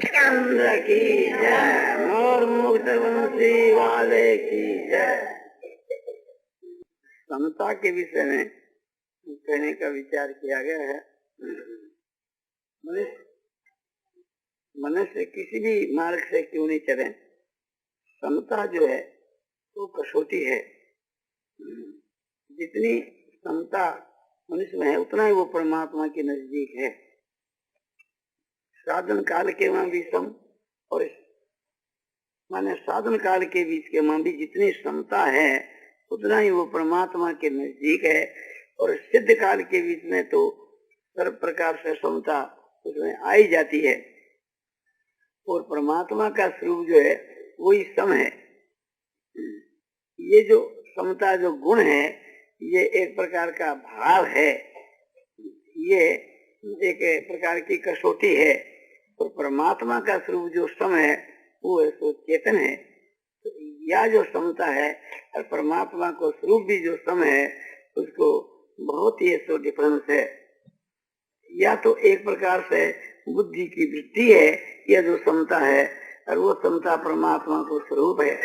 चंद्र की जय, मोर मुक्त बंसी वाले की जय। समता के विषय में कहने का विचार किया गया है। मनुष्य किसी भी मार्ग से क्यों नहीं चले, समता जो है वो कसौटी है। जितनी समता मनुष्य में है उतना ही वो परमात्मा के नजदीक है। साधन काल के वहां भी सम और माने साधन काल के बीच के वहां भी जितनी समता है उतना ही वो परमात्मा के नजदीक है। और सिद्ध काल के बीच में तो सर्व प्रकार से समता उसमें आई जाती है। और परमात्मा का स्वरूप जो है वही सम है। ये जो समता जो गुण है ये एक प्रकार का भाव है, ये एक प्रकार की कसौटी है। और परमात्मा का स्वरूप जो सम है वो है सो चेतन है। तो यह जो समता है और परमात्मा को स्वरूप भी जो सम है उसको बहुत ही सो डिफरेंस है। या तो एक प्रकार से बुद्धि की वृत्ति है यह जो समता है, और वो समता परमात्मा को स्वरूप है।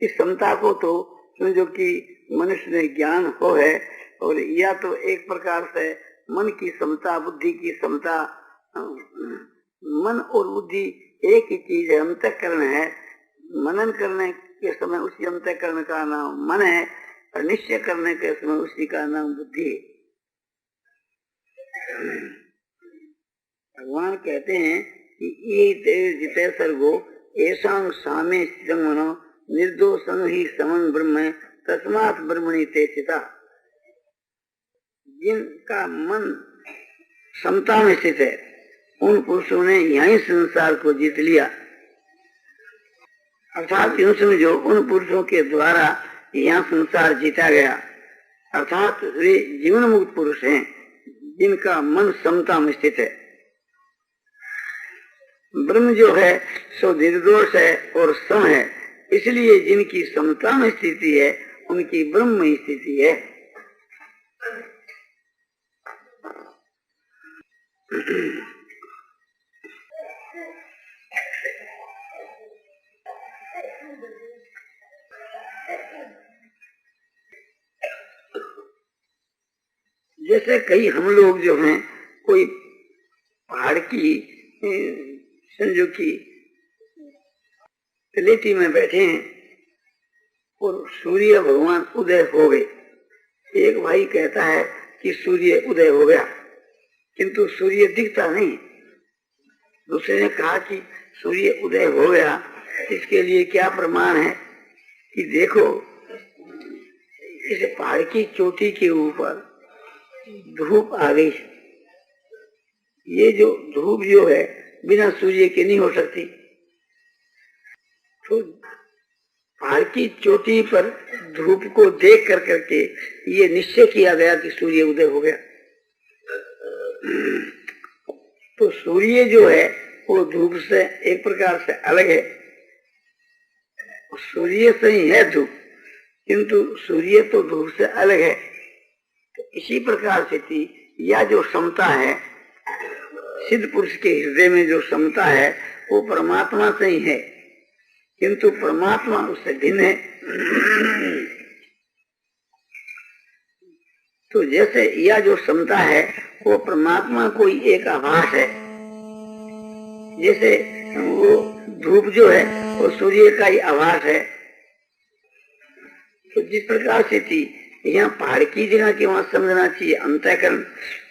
इस समता को तो समझो कि मनुष्य में ज्ञान हो है, और या तो एक प्रकार से मन की समता, बुद्धि की समता। मन और बुद्धि एक ही चीज है, अंतःकरण है। मनन करने के समय उसी अंतःकरण का नाम मन है, और निश्चय करने के समय उसी का नाम बुद्धि है। भगवान कहते हैं कि ये तेरे जिते सर्गो ऐसा सामे स्थितं मनो निर्दोषं ही समं ब्रह्म तस्मात् ब्रह्मणि ते चिता। जिनका मन समता में स्थित है उन पुरुषों ने यही संसार को जीत लिया। अर्थात यूं समझो उन पुरुषों के द्वारा यहाँ संसार जीता गया। अर्थात वे जीवन मुक्त पुरुष हैं जिनका मन समता में स्थित है। ब्रह्म जो है सो निर्दोष है और सम है, इसलिए जिनकी समता में स्थिति है उनकी ब्रह्म में स्थिति है। जैसे कई हम लोग जो हैं कोई पहाड़ की समझो की तलेटी में बैठे हैं और सूर्य भगवान उदय हो गए। एक भाई कहता है कि सूर्य उदय हो गया, किंतु सूर्य दिखता नहीं। दूसरे ने कहा कि सूर्य उदय हो गया, इसके लिए क्या प्रमाण है कि देखो इस पहाड़ की चोटी के ऊपर धूप आ गई। ये जो धूप जो है बिना सूर्य के नहीं हो सकती। तो पहाड़ की चोटी पर धूप को देख कर करके ये निश्चय किया गया कि सूर्य उदय हो गया। तो सूर्य जो है वो धूप से एक प्रकार से अलग है। सूर्य से ही है धूप, किंतु सूर्य तो धूप से अलग है। तो इसी प्रकार से थी यह जो समता है, सिद्ध पुरुष के हृदय में जो समता है वो परमात्मा से ही है, किंतु परमात्मा उससे भिन्न है। तो जैसे यह जो समता है वो परमात्मा कोई एक आभास है। जैसे वो धूप जो है वो सूर्य का ही आभास है। तो जिस प्रकार से थी यहाँ पहाड़ की जगह के वहां समझना चाहिए अंतःकरण,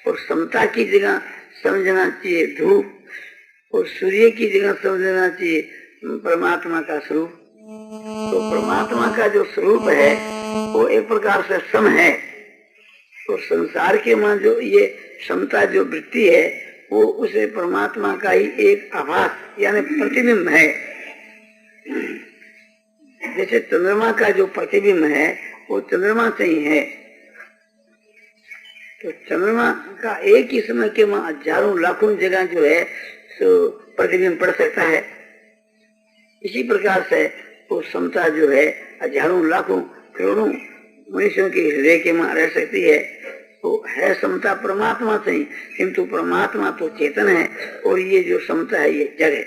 और समता की जगह समझना चाहिए धूप, और सूर्य की जगह समझना चाहिए परमात्मा का स्वरूप। तो परमात्मा का जो स्वरूप है वो एक प्रकार से सम है। तो संसार के में जो ये समता जो वृत्ति है वो उसे परमात्मा का ही एक आभास यानी प्रतिबिंब है। जैसे चंद्रमा का जो प्रतिबिंब है वो चंद्रमा से ही है। तो चंद्रमा का एक ही समय के वहां हजारों लाखों जगह जो है सो प्रतिबिंब पड़ सकता है। इसी प्रकार से वो समता जो है हजारों लाखों करोड़ों मनुष्यों के हृदय के वहां रह सकती है। वो है समता परमात्मा से ही, किंतु परमात्मा तो चेतन है और ये जो समता है ये जड़ है।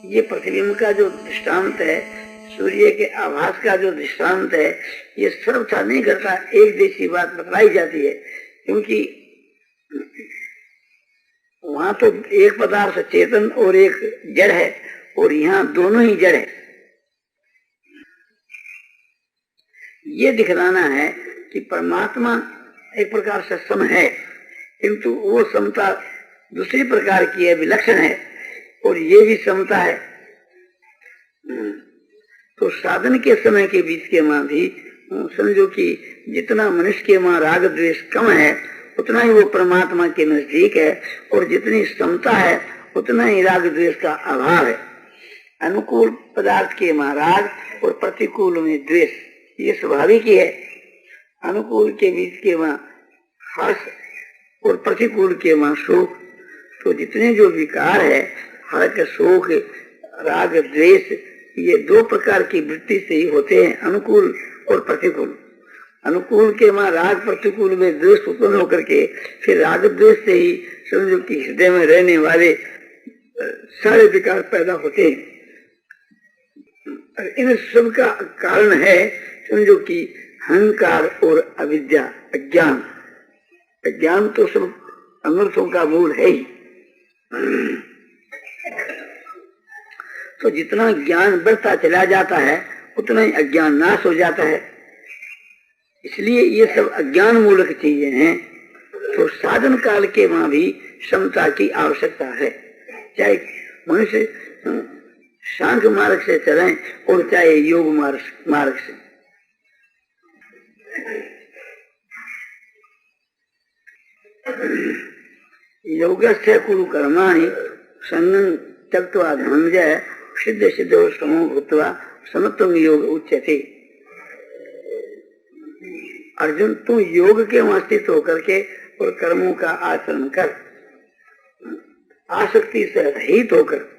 ये प्रतिबिंब का जो दृष्टांत है, सूर्य के आभास का जो दृष्टांत है, ये सर्वथा नहीं करता, एक जैसी बात बतलाई जाती है, क्योंकि वहां तो एक पदार्थ चेतन और एक जड़ है और यहाँ दोनों ही जड़ है। ये दिखलाना है कि परमात्मा एक प्रकार से सम है, किंतु वो समता दूसरी प्रकार की है, विलक्षण है, और ये भी समता है। तो साधन के समय के बीच के मां भी समझो कि जितना मनुष्य के मां राग द्वेष कम है उतना ही वो परमात्मा के नजदीक है, और जितनी समता है उतना ही राग द्वेष का अभाव है। अनुकूल पदार्थ के मां राग और प्रतिकूल में द्वेष, ये स्वाभाविक ही है। अनुकूल के बीच के मां हर्ष और प्रतिकूल के मां शोक। तो जितने जो विकार है, हर्ष शोक राग द्वेष, ये दो प्रकार की वृत्ति से ही होते हैं, अनुकूल और प्रतिकूल। अनुकूल के मां राग, प्रतिकूल में द्वेष उत्पन्न होकर के फिर राग द्वेष से ही समझो कि हृदय में रहने वाले सारे विकार पैदा होते हैं। इन सब का कारण है समझो कि अहंकार और अविद्या, अज्ञान। अज्ञान तो सब अनर्थों का मूल है ही। तो जितना ज्ञान बढ़ता चला जाता है उतना ही अज्ञान नाश हो जाता है। इसलिए ये सब अज्ञान मूलक चीजें हैं। तो साधन काल के वहां भी क्षमता की आवश्यकता है, चाहे मनुष्य सांख्य मार्ग से चलें और चाहे योग मार्ग से। योगस्य कुरु कर्माणि सन्नं त्यक्त्वा धनंजय सिद्ध सिद्धो समो भूत्वा समत्वं योग उच्यते। अर्जुन, तू योग के स्थित होकर के और कर्मों का आचरण कर, आसक्ति से रहित होकर,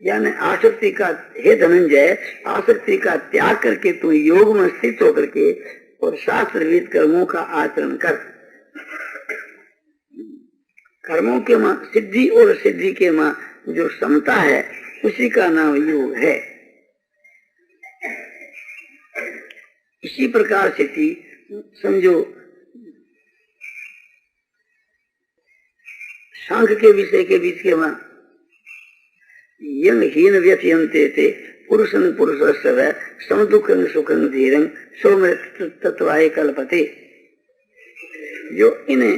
यानी आसक्ति का, हे धनंजय, आसक्ति का त्याग करके तू योग में स्थित होकर के और शास्त्रविद कर्मों का आचरण कर। कर्मों के मां सिद्धि और सिद्धि के मां जो समता है उसी का नाम योग है। इसी प्रकार से समझो सांख्य के विषय के बीच के मां यंग हीन व्यथयन्ते ते पुरुषं पुरुषस्य सम दुःखं सुखं धीरं सौम्य तत्वाय कल्पते। जो इन्हें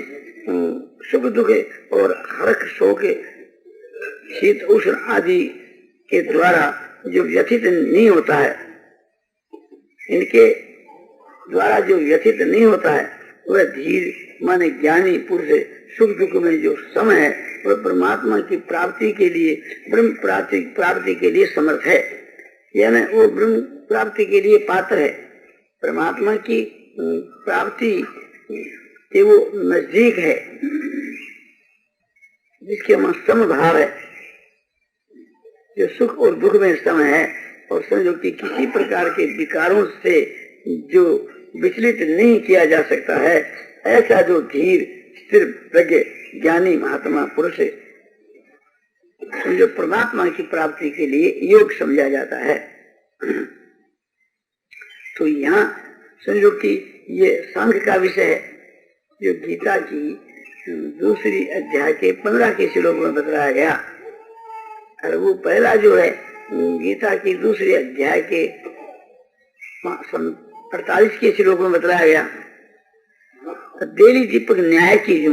सुख दुख और हर्ष शोक शीत उष्ण आदि के द्वारा जो व्यथित नहीं होता है, इनके द्वारा जो व्यथित नहीं होता है, वह धीर माने ज्ञानी पुरुष सुख दुख में जो सम है, वह परमात्मा की प्राप्ति के लिए, ब्रह्म प्राप्ति के लिए समर्थ है, यानी वो ब्रह्म प्राप्ति के लिए पात्र है। परमात्मा की प्राप्ति के वो नजदीक है, जिसके मन सम भाव है, जो सुख और दुख में सम है, और समझो कि किसी प्रकार के विकारों से जो विचलित नहीं किया जा सकता है, ऐसा जो धीर स्थिर प्रज्ञ ज्ञानी महात्मा पुरुष है, समझो परमात्मा की प्राप्ति के लिए योग समझा जाता है। तो यहाँ समझो कि ये सांख्य का विषय है, जो गीता की दूसरी अध्याय के 15 के श्लोक में बताया गया। और वो पहला जो है गीता की दूसरी अध्याय के 48 के श्लोक में बताया गया। देली दीपक न्याय की जो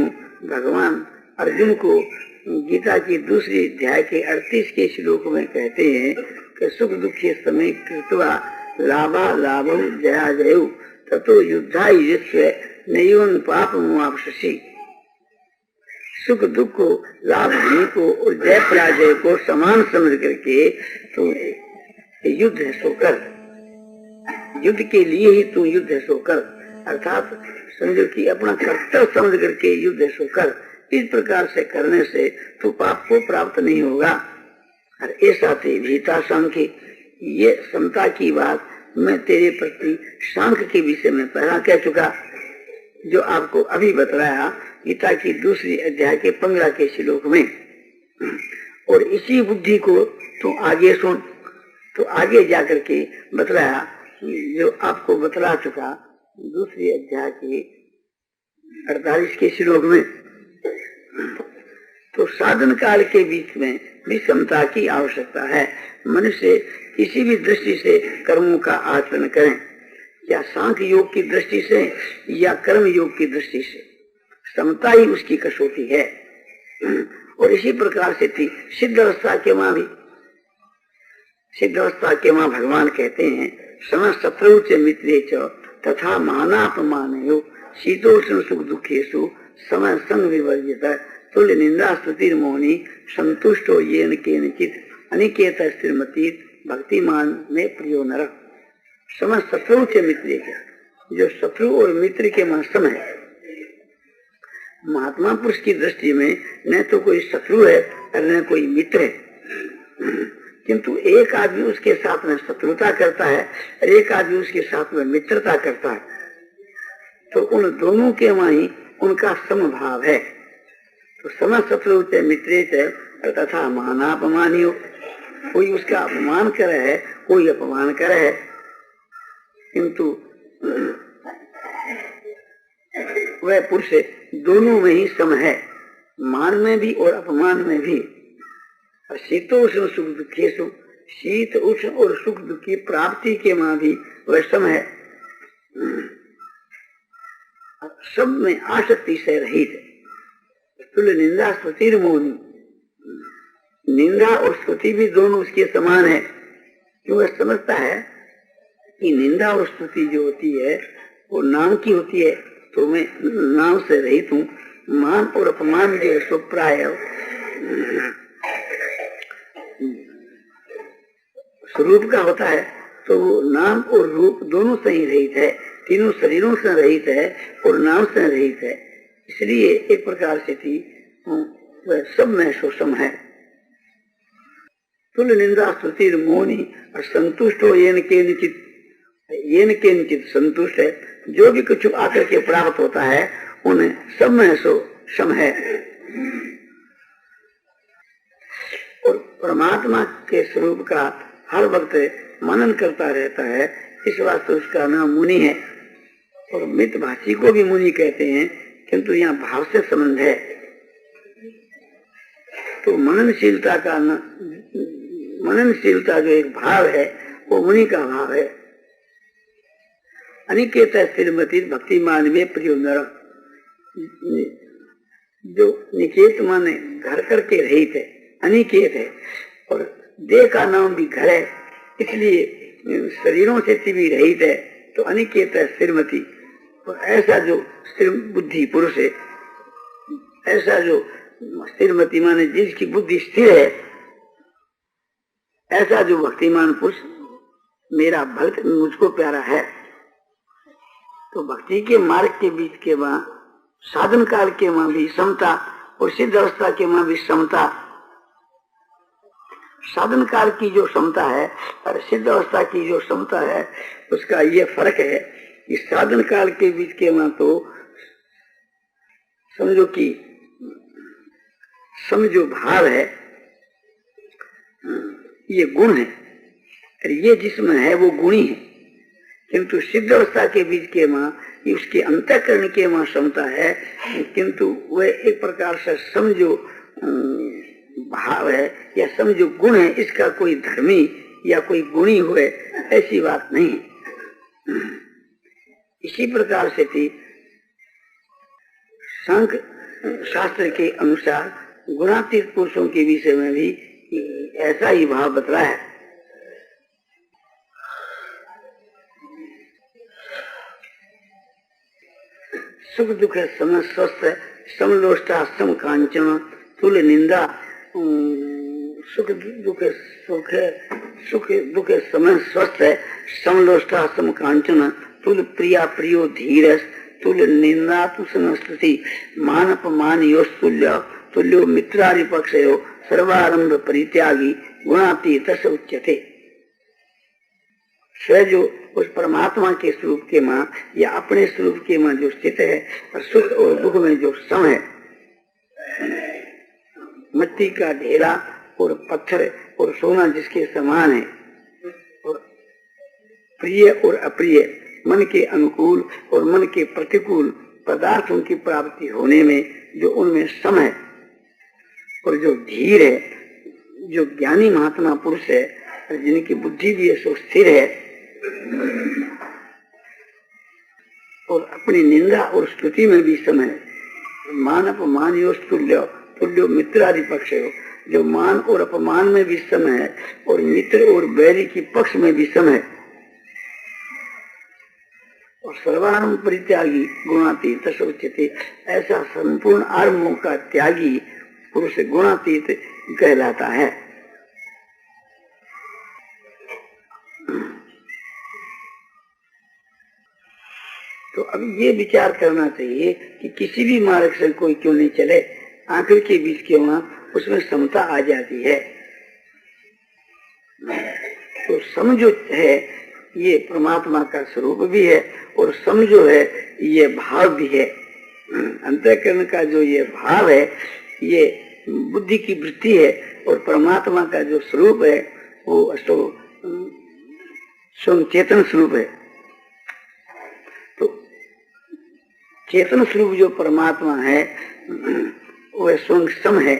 भगवान अर्जुन को गीता की दूसरी अध्याय के 38 के श्लोक में कहते हैं कि सुख दुखे समय कृत्वा लाभा लाभम जया जयु ततो युद्धा युज्यस्व नैवं पापमुवाप्स्यसि। सुख दुख को, लाभ हानि को और जय पराजय को समान समझ करके तू युद्ध है सो कर, युद्ध के लिए ही तू युद्ध है सो कर, अर्थात समझो कि अपना कर्तव्य समझ करके युद्ध है सो कर। इस प्रकार से करने से तू पाप को प्राप्त नहीं होगा। और ऐसा थे भीता सांख्य, ये समता की बात मैं तेरे प्रति सांख्य के विषय में पहला कह चुका, जो आपको अभी बतलाया गीता की दूसरी अध्याय के 15 के श्लोक में। और इसी बुद्धि को तू आगे सुन, तो आगे जाकर के बतलाया जो आपको बतला चुका दूसरी अध्याय के 48 के श्लोक में। तो साधन काल के बीच में विषमता की आवश्यकता है। मनुष्य किसी भी दृष्टि से कर्मों का आचरण करें, या सांख्य योग की दृष्टि से या कर्म योग की दृष्टि से, समता ही उसकी कसौटी है। और इसी प्रकार से थी सिद्ध अवस्था के मां भी। सिद्ध अवस्था के मां भगवान कहते हैं सम शत्रु च मित्रे च तथा मानापमानयो शीतोष्ण सुख दुखेषु समय संग विवर्जित तुल्य निंदा स्तुतिर मोहनी संतुष्टो येन केनचित अनिकेत स्थिरमती भक्तिमान में प्रियो नर। सम शत्रु च मित्रे च, जो शत्रु और मित्र के मां सम है। महात्मा पुरुष की दृष्टि में न तो कोई शत्रु है और न कोई मित्र है, किंतु एक आदमी उसके साथ में शत्रुता करता है और एक आदमी उसके साथ में मित्रता करता है। तो उन दोनों के वहां ही उनका समभाव है। तो सम शत्रु च मित्रे च तथा मानापमानियो, कोई उसका अपमान करे है, कोई अपमान करे है, किंतु वह पुरुष दोनों में ही सम है, मान में भी और अपमान में भी। और शीतोष्ण सुख दुखेषु, शीत उष्ण और सुख दुख की प्राप्ति के मां भी वह सम है। सब में आसक्ति से रहित है। तुल्य निंदा स्तुतिर मोहनी, निंदा और स्तुति भी दोनों उसके समान है, क्यों वह समझता है कि निंदा और स्तुति जो होती है वो नाम की होती है, तो मैं नाम से रहित हूँ। मान और अपमान जो है सो प्राय स्वरूप का होता है, तो वो नाम और रूप दोनों से ही रहित है, तीनों शरीरों से रहित है और नाम से रहित है। इसलिए एक प्रकार से थी वह सब में सुषम है। तुल्य निंदा स्तुतिर मोहनी और संतुष्ट हो येन केनचित संतुष्ट है। जो भी कुछ आकर के प्राप्त होता है उन्हें सब में सो सम है। और परमात्मा के स्वरूप का हर वक्त मनन करता रहता है, इस वास्ते उसका नाम मुनि है। और मित भाषी को भी मुनि कहते हैं, किंतु यहाँ भाव से संबंध है। तो मननशीलता का मननशीलता जो एक भाव है वो मुनि का भाव है। अनिकेत स्थिरमती भक्तिमान में प्रियो नर, जो निकेत माने घर करके रहित है, अनिकेत है। और देह का नाम भी घर है, इसलिए शरीरों से भी रहित है, तो अनिकेत है स्थिरमती। और ऐसा जो स्थिर बुद्धि पुरुष है, ऐसा जो स्थिरमती माने जिसकी बुद्धि स्थिर है, ऐसा जो भक्तिमान पुरुष मेरा भक्त मुझको प्यारा है। तो भक्ति के मार्ग के बीच के वहां साधन काल के वहां भी समता और सिद्ध अवस्था के वहां भी समता। साधन काल की जो समता है और सिद्ध अवस्था की जो समता है, उसका ये फर्क है कि साधन काल के बीच के वहां तो समझो कि समझो भाव है, ये गुण है, और ये जिसमें है वो गुणी है। किंतु सिद्ध अवस्था के बीच के मां उसके अंतःकरण के मां समता है, किंतु वह एक प्रकार से समझो भाव है या समझो गुण है, इसका कोई धर्मी या कोई गुणी हुए ऐसी बात नहीं है। इसी प्रकार से थी सांख्य शास्त्र के अनुसार गुणातीत पुरुषों के विषय में भी ऐसा ही भाव बतला है। सुख दुख सम स्वस्थ समलोष्टा सम कांचन तुल्य निंदा सुख दुख समय स्वस्थ समलोष्टा सम कांचन तुल्य प्रिया प्रियो धीरस तुल्य निंदा तुष्टि मान अपमान योस्तुल्य तुल्यो मित्रादि पक्षयो सर्वारंभ परित्यागी गुणातीत उच्यते। जो उस परमात्मा के स्वरूप के माँ या अपने स्वरूप के माँ जो स्थित है, सुख और दुख में जो सम है, मिट्टी का ढेला और पत्थर और सोना जिसके समान है, और प्रिय और अप्रिय, मन के अनुकूल और मन के प्रतिकूल पदार्थों की प्राप्ति होने में जो उनमें सम है, और जो धीर है, जो ज्ञानी महात्मा पुरुष है, जिनकी बुद्धि भी सो स्थिर है, और अपनी निंदा और स्तुति में भी सम है। मान अपमान तुल्य तुल्यो मित्रादि पक्ष हो, जो मान और अपमान में भी सम है और मित्र और बैरी की पक्ष में भी सम है। और सर्वारंभ परित्यागी गुणातीत उच्यते, ऐसा संपूर्ण आरंभों का त्यागी पुरुष गुणातीत कहलाता है। तो अब ये विचार करना चाहिए कि किसी भी मार्ग से कोई क्यों नहीं चले, आखिर के बीच क्यों ना उसमें समता आ जाती है। तो सम जो है ये परमात्मा का स्वरूप भी है, और सम जो है ये भाव भी है। अंतःकरण का जो ये भाव है ये बुद्धि की वृत्ति है, और परमात्मा का जो स्वरूप है वो स्वयं चेतन स्वरूप है। तो चेतन स्वरूप जो परमात्मा है वह स्वयं सम है,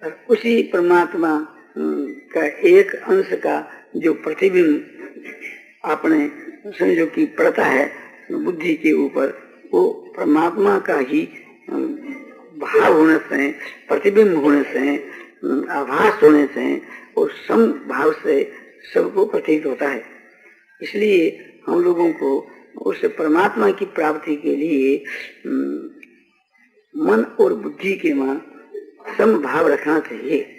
और उसी परमात्मा का एक अंश का जो प्रतिबिंब आपने समझो कि पड़ता है बुद्धि के ऊपर, वो परमात्मा का ही भाव होने से, प्रतिबिंब होने से, आभास होने से और सम भाव से सबको प्रतीत होता है। इसलिए हम लोगों को उस परमात्मा की प्राप्ति के लिए मन और बुद्धि के मां सम भाव रखना चाहिए।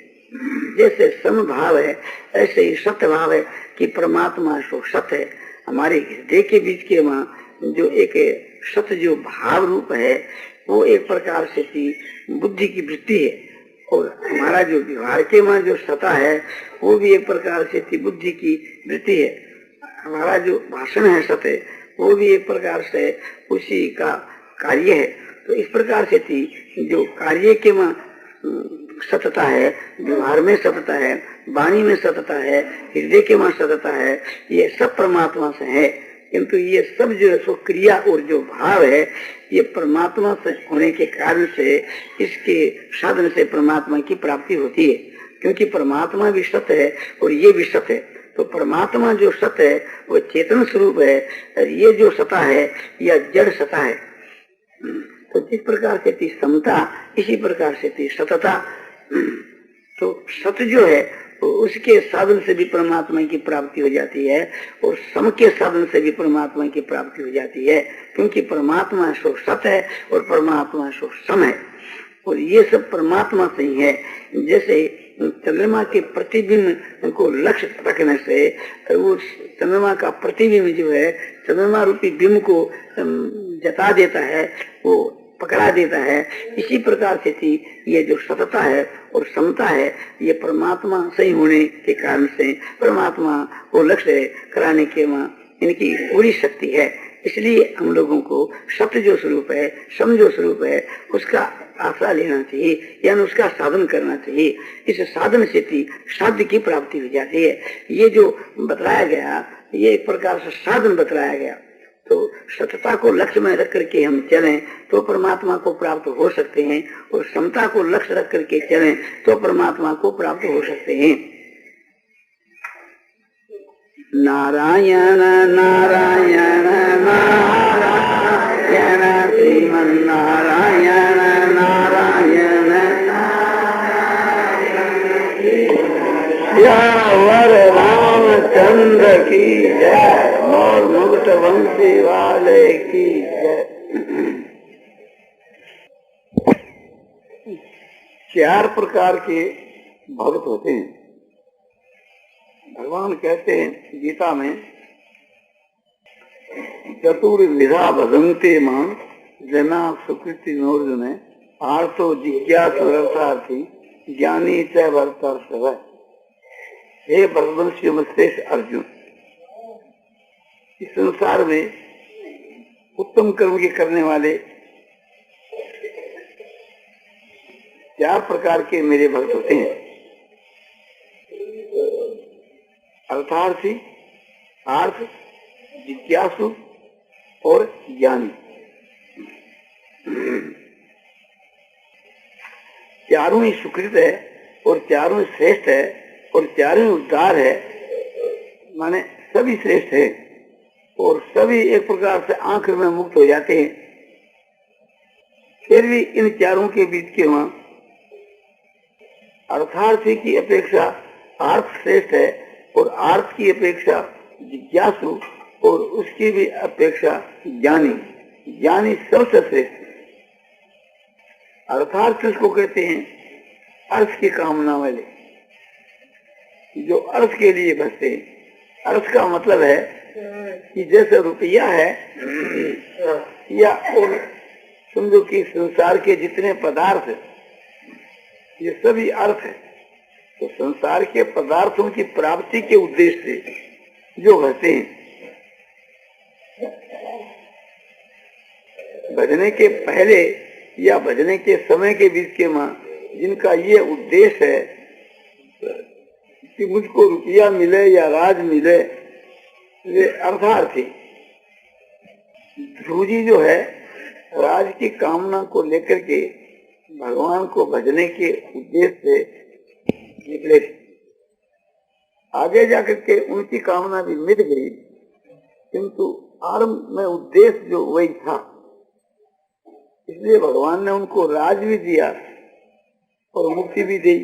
जैसे सम भाव है ऐसे ही सत्य भाव है कि परमात्मा सो सत्य है। हमारे हृदय के बीच के मां जो एक सत्य जो भाव रूप है वो एक प्रकार से बुद्धि की वृत्ति है, और हमारा जो व्यवहार के मां जो सत्ता है वो भी एक प्रकार से बुद्धि की वृत्ति है। हमारा जो भाषण है सत्य वो भी एक प्रकार से उसी का कार्य है। तो इस प्रकार से जो कार्य के मां सतता है, व्यवहार में सतता है, वाणी में सतता है, हृदय के मां सतता है, ये सब परमात्मा से है। किंतु ये सब जो है क्रिया और जो भाव है ये परमात्मा से होने के कारण से इसके साधन से परमात्मा की प्राप्ति होती है, क्योंकि परमात्मा भी सत्य है और ये भी सत्य है। तो परमात्मा जो सत्य है वो चेतन स्वरूप है, और ये जो सत्ता है यह जड़ सत्ता है। तो जिस प्रकार से थी समता इसी प्रकार से थी सतता। तो सत्य जो है तो उसके साधन से भी परमात्मा की प्राप्ति हो जाती है, और सम के साधन से भी परमात्मा की प्राप्ति हो जाती है, क्योंकि परमात्मा सो सत्य है और परमात्मा सो सम है, और ये सब परमात्मा से ही है। जैसे चंद्रमा के प्रतिबिंब को लक्ष्य रखने से वो चंद्रमा का प्रतिबिंब जो है चंद्रमा रूपी बिंब को जता देता है, वो पकड़ा देता है। इसी प्रकार से ये जो सतता है और समता है ये परमात्मा सही होने के कारण से परमात्मा को लक्ष्य कराने के वहाँ इनकी पूरी शक्ति है। इसलिए हम लोगों को सत्य जो स्वरूप है, सम जो स्वरूप है, उसका आसरा लेना चाहिए, यानी उसका साधन करना चाहिए। इस साधन से साध्य की प्राप्ति हो जाती है। ये जो बतलाया गया ये एक प्रकार से साधन बतलाया गया। तो सतता को लक्ष्य में रख करके हम चलें तो परमात्मा को प्राप्त हो सकते हैं, और समता को लक्ष्य रख करके चलें तो परमात्मा को प्राप्त हो सकते हैं। नारायण नारायण नारायण श्रीमन नारायण नारायण वर रामचंद्र की जय, और मुक्त वंशी वाले की जय। 4 प्रकार के भक्त होते हैं। भगवान कहते हैं गीता में चतुर्विधा भजन्ते मां जना सुकृति नोर्जुन आर्तो जिज्ञासु रसार्थी ज्ञानी च वर्तर्षभ। हे भगवंशियों श्रेष्ठ अर्जुन, इस संसार में उत्तम कर्म के करने वाले 4 प्रकार के मेरे भक्त होते हैं। अर्थार्थी, आर्थ, जिज्ञासु और ज्ञानी। चारों ही सुकृत है और चारों ही श्रेष्ठ है और चारों ही उद्धार है, माने सभी श्रेष्ठ है और सभी एक प्रकार से आखिर में मुक्त हो जाते हैं। फिर भी इन चारों के बीच के वहां अर्थार्थी की अपेक्षा आर्थ श्रेष्ठ है और आर्थ की अपेक्षा जिज्ञासु और उसकी भी अपेक्षा ज्ञानी। ज्ञानी सबसे श्रेष्ठ। अर्थार्थ किसको कहते हैं? अर्थ की कामना वाले, जो अर्थ के लिए बसते हैं। अर्थ का मतलब है कि जैसे रुपया है या और समझो कि संसार के जितने पदार्थ ये सभी अर्थ है, तो संसार के पदार्थों की प्राप्ति के उद्देश्य से जो बसते हैं। भजने के पहले या भजने के समय के बीच के मां जिनका ये उद्देश्य है कि मुझको रुपया मिले या राज मिले, वे अर्थार्थी। ध्रुव जी जो है राज की कामना को लेकर के भगवान को भजने के उद्देश्य से निकले थे। आगे जाकर के उनकी कामना भी मिट गई, किंतु आरंभ में उद्देश्य जो वही था, इसलिए भगवान ने उनको राज भी दिया और मुक्ति भी दी।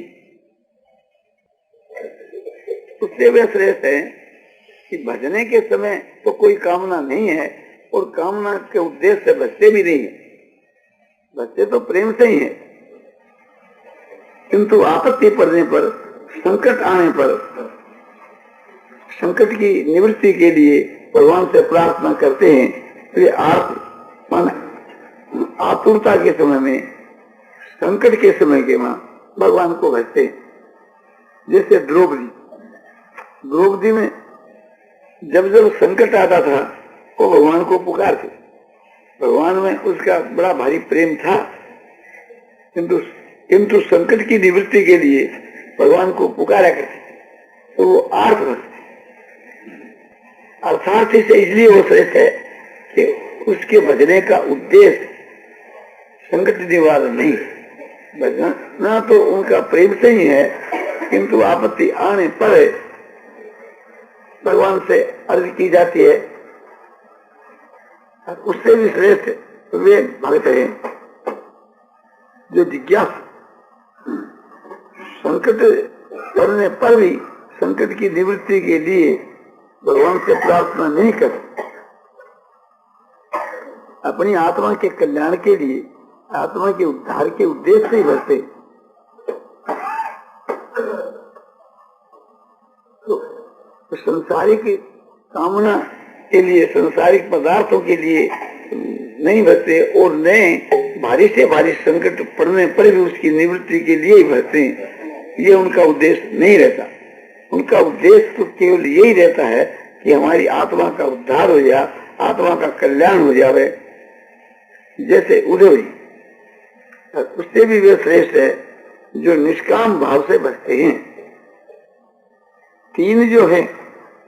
उससे वे श्रेष्ठ है कि भजने के समय तो कोई कामना नहीं है और कामना के उद्देश्य से बचते भी नहीं है, बचते तो प्रेम से ही है, किंतु आपत्ति पड़ने पर, संकट आने पर, संकट की निवृत्ति के लिए भगवान से प्रार्थना करते हैं। तो ये आतुरता के समय में, संकट के समय के मां भगवान को भजते हैं। जैसे द्रौपदी में जब जब संकट आता था वो भगवान को पुकारते। भगवान में उसका बड़ा भारी प्रेम था, किंतु संकट की निवृत्ति के लिए भगवान को पुकारा करते, तो वो आर्थ भक्त। अर्थार्थी से इसलिए वो श्रेष्ठ है कि उसके भजने का उद्देश्य संकट निवारण नहीं, भजना तो उनका प्रेम से ही है, किंतु आपत्ति आने पर भगवान से अर्ज की जाती है। उससे भी श्रेष्ठ वे भक्त हैं जो जिज्ञासु, संकट करने पर भी संकट की निवृत्ति के लिए भगवान से प्रार्थना नहीं करते, अपनी आत्मा के कल्याण के लिए, आत्मा के उद्धार के उद्देश्य से ही भरते। तो संसारिक कामना के लिए, संसारिक पदार्थों के लिए नहीं भरते और नए भारी से भारी संकट पड़ने पर भी उसकी निवृत्ति के लिए ही भरते हैं। ये उनका उद्देश्य नहीं रहता। उनका उद्देश्य तो केवल यही रहता है कि हमारी आत्मा का उद्धार हो जाए, आत्मा का कल्याण हो जाए। जैसे उद्धव जी, उससे भी वे श्रेष्ठ है जो निष्काम भाव से भजते हैं। 3 जो है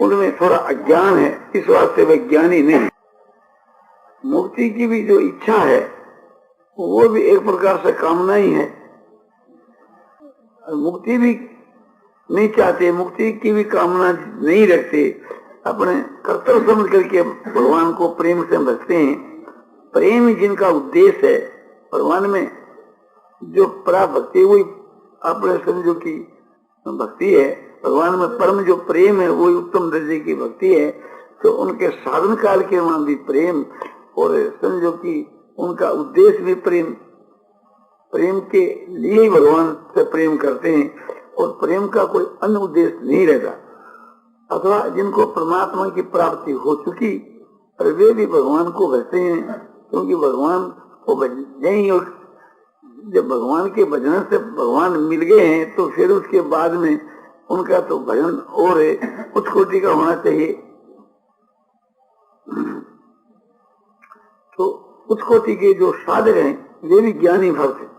उनमें थोड़ा अज्ञान है, इस वास्ते वे ज्ञानी नहीं। मुक्ति की भी जो इच्छा है वो भी एक प्रकार से कामना ही है। मुक्ति भी नहीं चाहते, मुक्ति की भी कामना नहीं रखते, अपने कर्तव्य समझ करके भगवान को प्रेम से भजते हैं। प्रेम जिनका उद्देश्य है, भगवान में जो पराभक्ति वही अपने समझो की भक्ति है, भगवान में परम जो प्रेम है वही उत्तम दर्जे की भक्ति है। तो उनके साधन काल के वहां भी प्रेम और समझो कि उनका उद्देश्य भी प्रेम, प्रेम के लिए ही भगवान से प्रेम करते हैं और प्रेम का कोई अन्य उद्देश्य नहीं रहता। अथवा जिनको परमात्मा की प्राप्ति हो चुकी और वे भी भगवान को भजते हैं, क्योंकि भगवान को भजने ही, और जब भगवान के भजन से भगवान मिल गए हैं तो फिर उसके बाद में उनका तो भजन और है, उच्च कोटि का होना चाहिए। तो उच्च कोटि के जो साधक हैं वे भी ज्ञानी भक्त हैं,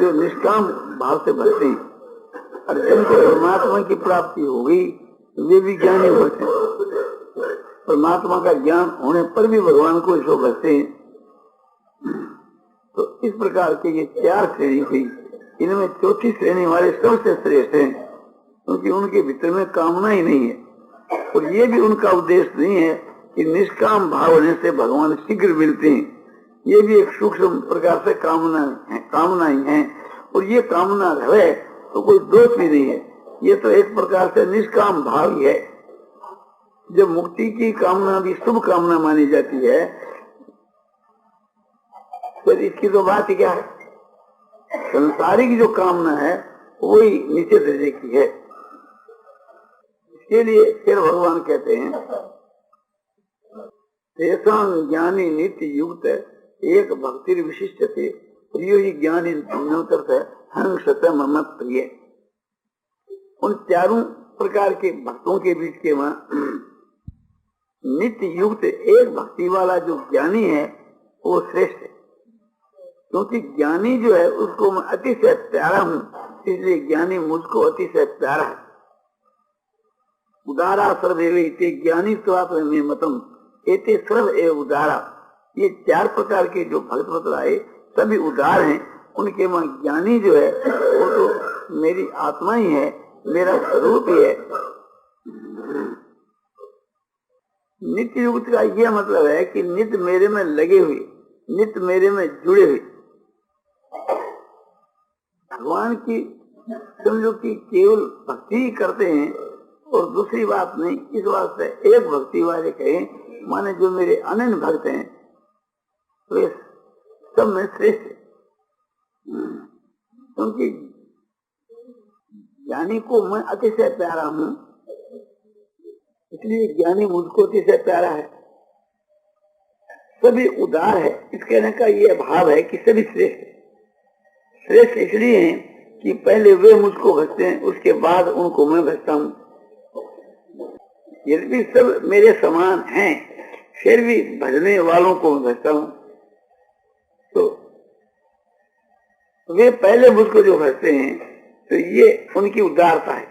जो निष्काम भाव से भरते हैं। और जिनको परमात्मा की प्राप्ति हो गई वे भी ज्ञानी भक्त हैं। परमात्मा का ज्ञान होने पर भी भगवान को इसको भरते हैं। तो इस प्रकार के ये 4 श्रेणी हुई। इनमें चौथी श्रेणी वाले सबसे श्रेष्ठ हैं, क्योंकि उनके भीतर में कामना ही नहीं है। और ये भी उनका उद्देश्य नहीं है कि निष्काम भाव होने से भगवान शीघ्र मिलते हैं। ये भी एक सूक्ष्म प्रकार से कामना ही है। और ये कामना है तो कोई दोष भी नहीं है, ये तो एक प्रकार से निष्काम भाव ही है। जब मुक्ति की कामना भी शुभ कामना मानी जाती है तो इसकी तो बात ही क्या है। संसारिक जो कामना है वही नीचे दर्जे की है। इसके लिए फिर भगवान कहते हैं तेषां ज्ञानी नित्य युक्त एक भक्ति विशिष्ट थे, प्रियो ही ज्ञानी हंसत मम प्रिय। उन चारों प्रकार के भक्तों के बीच के वहां नित्य युक्त एक भक्ति वाला जो ज्ञानी है वो श्रेष्ठ है। क्योंकि ज्ञानी जो है उसको मैं अतिशय प्यारा हूं, इसलिए ज्ञानी मुझको अतिशय प्यारा है। उदारा सर्वे ज्ञानी स्वात्म मतम एते सर्व एवं उदारा। ये 4 प्रकार के जो भक्त बतलाए सभी उदार हैं। उनके वहां ज्ञानी जो है वो तो मेरी आत्मा ही है, मेरा स्वरूप ही है। नित्य युक्त का यह मतलब है कि नित्य मेरे में लगे हुए, नित्य मेरे में जुड़े हुए। भगवान की समझो कि केवल भक्ति करते हैं और दूसरी बात नहीं। इस वास्ते एक भक्ति वाले कहें माने जो मेरे अनन्य भक्त हैं तो ये सब में श्रेष्ठ है। क्योंकि ज्ञानी को मैं अतिशय प्यारा हूं, इसलिए ज्ञानी मुझको अतिशय प्यारा है। सभी उदार है, इस कहने का ये भाव है कि सभी श्रेष्ठ है। श्रेष्ठ इसलिए हैं कि पहले वे मुझको भजते हैं, उसके बाद उनको मैं भजता हूँ। यदि सब मेरे समान हैं फिर भी भजने वालों को मैं भजता हूँ। तो वे पहले मुझको जो भजते हैं तो ये उनकी उदारता है।